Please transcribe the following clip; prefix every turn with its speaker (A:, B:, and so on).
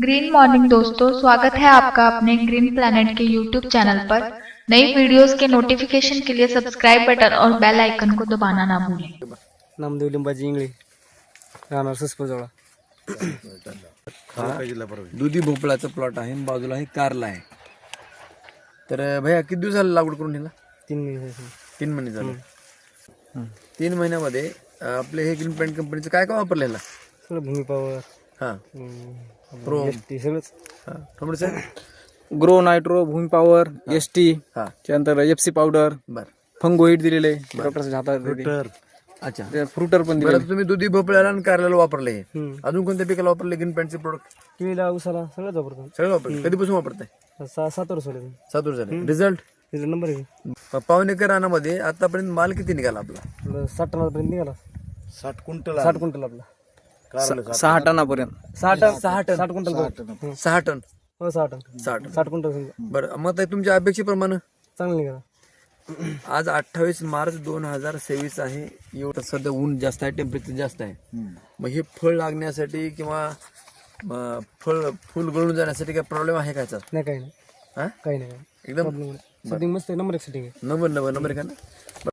A: Green morning दोस्तों, स्वागत है आपका अपने ग्रीन प्लैनेट के यूट्यूब चैनल पर। नई वीडियोस के नोटिफिकेशन के लिए सब्सक्राइब बटन और बेल आइकन को दबाना ना भूलें।
B: नामदेव लिंबाची इंगळी राहणार ससपजवळा.
C: दुधी भोपळाचा प्लॉट आहे आणि बाजूला हे कारला आहे. तर भैया किती दिवस झाले लागवड करून ह्याला?
B: 3 महिने
C: 3 महिने झाले. 3 महिन्यामध्ये आपले हे ग्रीन प्लॅनेट कंपनीचं काय काय वापरलं ह्याला?
B: सगळं भूमी पॉवर
C: हा
B: प्रो सगळंच
C: थोडं सर.
D: ग्रो नायट्रो भूमी पॉवर एसटी
C: हा
D: त्यानंतर एफसी पावडर
C: बर
D: फंगोइड दिलेले डॉक्टरच्या हातात
C: अच्छा.
D: फ्रुटर पण दिले.
C: बरं, तुम्ही दुधी भोपळ्याला आणि कारल्याला वापरले हे. अजून कोणत्या पिकाला वापरले ग्रीन प्लॅनेटचे प्रोडक्ट?
B: केळीला उसाला सगळंच वापरतो.
C: सगळं वापरले. कधीपासून वापरताय?
B: 7 वर्ष झाले.
C: 7 वर्ष झाले. रिझल्ट
B: तिचा नंबर आहे
C: पावणेकर रानामध्ये आतापर्यंत माल किती निघाला आपला?
B: 60 टनापर्यंत निघाला.
C: 60 क्विंटल.
B: 60 क्विंटल आपला.
D: 6 टनापर्यंत
B: 6 टन
C: 60
B: क्विंटल
C: 6 टन.
B: हो 6 टन
C: 60
B: क्विंटल समजा.
C: बरं, मग आता तुमच्या अपेक्षेप्रमाणे
B: चांगलं निघाला.
C: आज 28 मार्च 2026 आहे. एवढं सध्या ऊन जास्त आहे, टेम्परेचर जास्त आहे. मग हे फळ लागण्यासाठी किंवा फुल गळून जाण्यासाठी काय प्रॉब्लेम आहे का याचा?
B: नाही काही नाही
C: हा
B: काही नाही
C: एकदम
B: सेटिंग मस्त आहे. नंबर 1 सेटिंग आहे.
C: नंबर का ना?